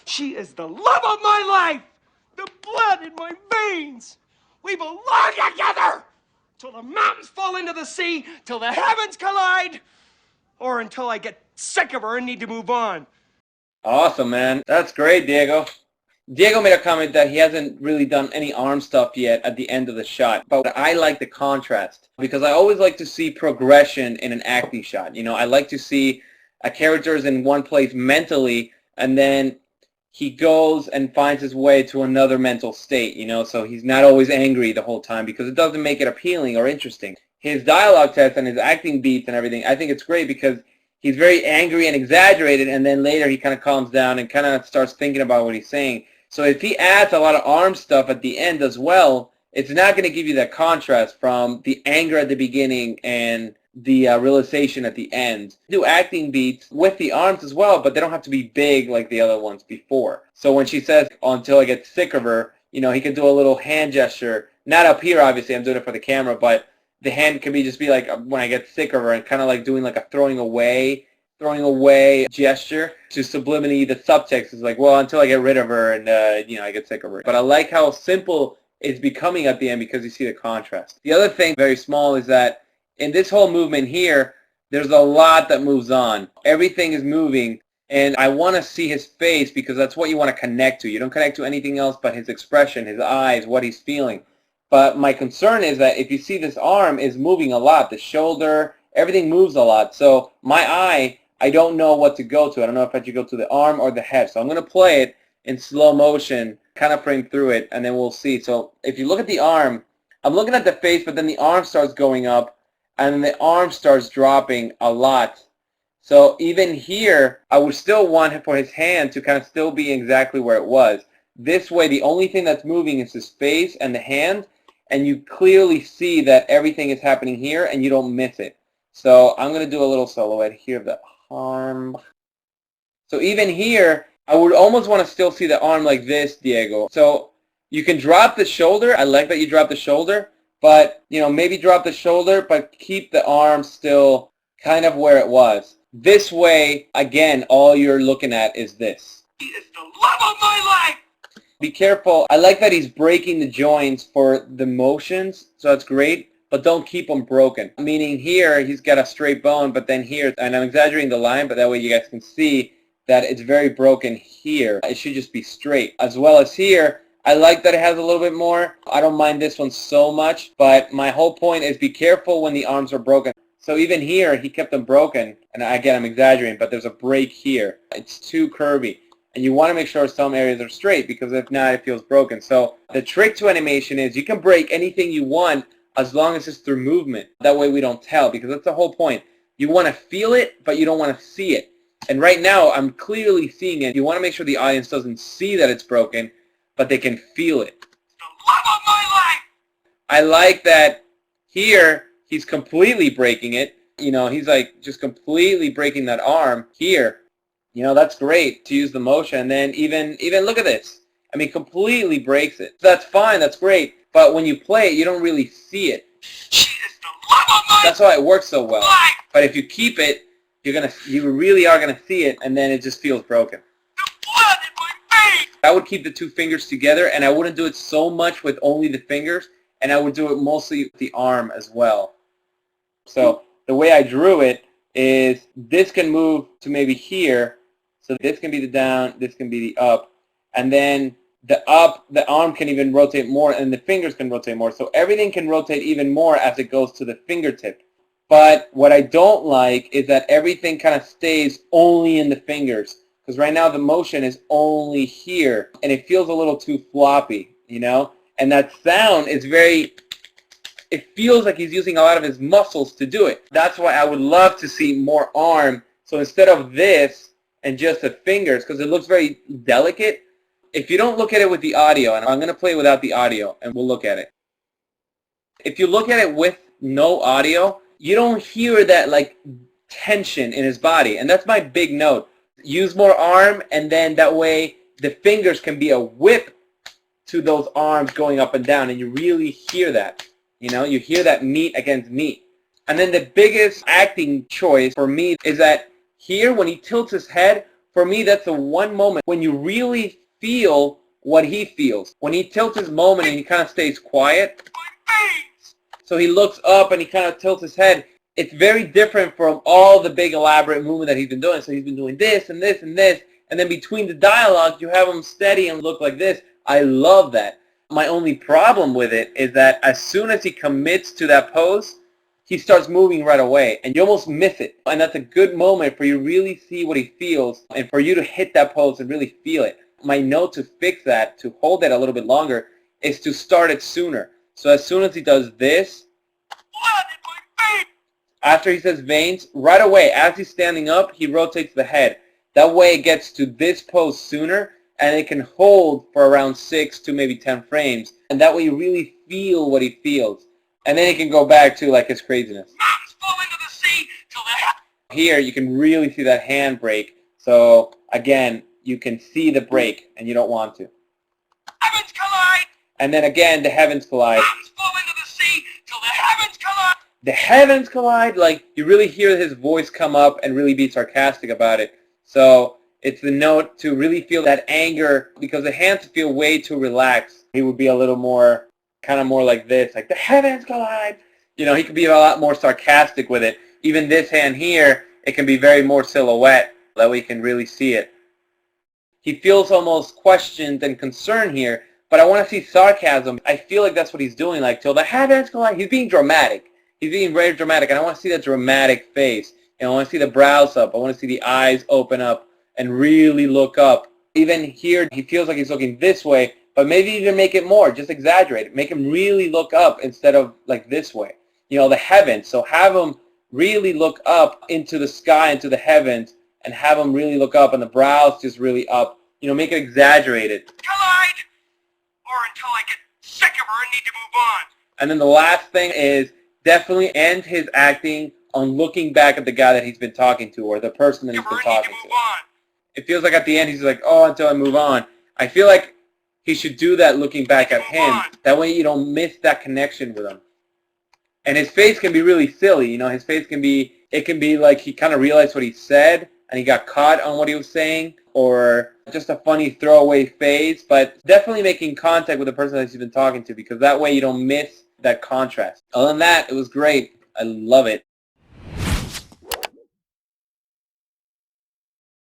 She is the love of my life, the blood in my veins. We belong together till the mountains fall into the sea, till the heavens collide, or until I get sick of her and need to move on. Awesome, man. That's great, Diego. Diego made a comment that he hasn't really done any arm stuff yet at the end of the shot, but I like the contrast because I always like to see progression in an acting shot. You know, I like to see a character is in one place mentally and then he goes and finds his way to another mental state, you know, so he's not always angry the whole time because it doesn't make it appealing or interesting. His dialogue test and his acting beats and everything, I think it's great because he's very angry and exaggerated, and then later he kind of calms down and kind of starts thinking about what he's saying. So if he adds a lot of arm stuff at the end as well, it's not going to give you that contrast from the anger at the beginning and the realization at the end. Do acting beats with the arms as well, but they don't have to be big like the other ones before. So when she says, until I get sick of her, you know, he can do a little hand gesture. Not up here, obviously, I'm doing it for the camera, but the hand can just be like when I get sick of her and kind of like doing like a throwing away gesture to subliminally the subtext is like, well, until I get rid of her and, you know, I get sick of her. But I like how simple it's becoming at the end because you see the contrast. The other thing, very small, is that in this whole movement here, there's a lot that moves on. Everything is moving, and I want to see his face because that's what you want to connect to. You don't connect to anything else but his expression, his eyes, what he's feeling. But my concern is that if you see this arm is moving a lot, the shoulder, everything moves a lot. So my eye, I don't know what to go to. I don't know if I should go to the arm or the head. So I'm going to play it in slow motion, kind of frame through it, and then we'll see. So if you look at the arm, I'm looking at the face, but then the arm starts going up, and then the arm starts dropping a lot. So even here, I would still want for his hand to kind of still be exactly where it was. This way, the only thing that's moving is his face and the hand, and you clearly see that everything is happening here, and you don't miss it. So I'm going to do a little silhouette here of the arm. So even here, I would almost want to still see the arm like this, Diego. So you can drop the shoulder. I like that you drop the shoulder, but, you know, maybe drop the shoulder, but keep the arm still kind of where it was. This way, again, all you're looking at is this. He is the love of my life! Be careful. I like that he's breaking the joints for the motions, so that's great, but don't keep them broken. Meaning here, he's got a straight bone, but then here, and I'm exaggerating the line, but that way you guys can see that it's very broken here. It should just be straight. As well as here, I like that it has a little bit more. I don't mind this one so much, but my whole point is be careful when the arms are broken. So even here, he kept them broken, and again, I'm exaggerating, but there's a break here. It's too curvy. And you want to make sure some areas are straight because if not, it feels broken. So the trick to animation is you can break anything you want as long as it's through movement. That way we don't tell because that's the whole point. You want to feel it, but you don't want to see it. And right now, I'm clearly seeing it. You want to make sure the audience doesn't see that it's broken, but they can feel it. The love of my life! I like that here, he's completely breaking it. You know, he's like just completely breaking that arm here. You know, that's great to use the motion. And then even look at this. I mean, completely breaks it. That's fine. That's great. But when you play it, you don't really see it. She is the love of my life! That's why it works so well. But if you keep it, you really are gonna see it, and then it just feels broken. The blood in my veins! I would keep the two fingers together, and I wouldn't do it so much with only the fingers, and I would do it mostly with the arm as well. So the way I drew it is this can move to maybe here. So this can be the down, this can be the up, and then the up, the arm can even rotate more, and the fingers can rotate more. So everything can rotate even more as it goes to the fingertip. But what I don't like is that everything kind of stays only in the fingers, because right now the motion is only here, and it feels a little too floppy, you know? And that sound is it feels like he's using a lot of his muscles to do it. That's why I would love to see more arm. So instead of this, and just the fingers, because it looks very delicate. If you don't look at it with the audio, and I'm going to play without the audio, and we'll look at it. If you look at it with no audio, you don't hear that like tension in his body, and that's my big note. Use more arm, and then that way the fingers can be a whip to those arms going up and down, and you really hear that. You know, you hear that meat against meat. And then the biggest acting choice for me is that here, when he tilts his head, For me, that's the one moment when you really feel what he feels. When he tilts his moment and he kind of stays quiet. So he looks up and he kind of tilts his head. It's very different from all the big elaborate movement that he's been doing. So he's been doing this and this and this. And then between the dialogue, you have him steady and look like this. I love that. My only problem with it is that as soon as he commits to that pose, he starts moving right away. And you almost miss it. And that's a good moment for you to really see what he feels and for you to hit that pose and really feel it. My note to fix that, to hold that a little bit longer, is to start it sooner. So as soon as he does this, after he says veins, right away, as he's standing up, he rotates the head. That way it gets to this pose sooner, and it can hold for around 6 to maybe 10 frames. And that way you really feel what he feels. And then he can go back to like his craziness. Mountains fall into the sea till the Here you can really see that hand break. So again, you can see the break, and you don't want to. heavens collide. And then again, the heavens collide. Mountains fall into the sea till the heavens collide. The heavens collide, like you really hear his voice come up and really be sarcastic about it. So it's the note to really feel that anger, because the hands feel way too relaxed. He would be a little more, kind of more like this, like the heavens collide. You know, he could be a lot more sarcastic with it. Even this hand here, it can be very more silhouette. That way you can really see it. He feels almost questioned and concerned here, but I want to see sarcasm. I feel like that's what he's doing, like till the heavens collide. He's being dramatic. He's being very dramatic, and I want to see that dramatic face. And I want to see the brows up. I want to see the eyes open up and really look up. Even here, he feels like he's looking this way, but maybe even make it more. Just exaggerate it. Make him really look up instead of like this way. You know, the heavens. So have him really look up into the sky, into the heavens, and have him really look up, and the brows just really up. You know, make it exaggerated. Collide, or until I get sick of her and need to move on. And then the last thing is definitely end his acting on looking back at the guy that he's been talking to, or the person that he's been talking to. It feels like at the end he's like, oh, until I move on. I feel like he should do that looking back at him. That way you don't miss that connection with him. And his face can be really silly. You know, his face can be, it can be like he kind of realized what he said and he got caught on what he was saying, or just a funny throwaway phase, but definitely making contact with the person that he's been talking to, because that way you don't miss that contrast. Other than that, it was great. I love it.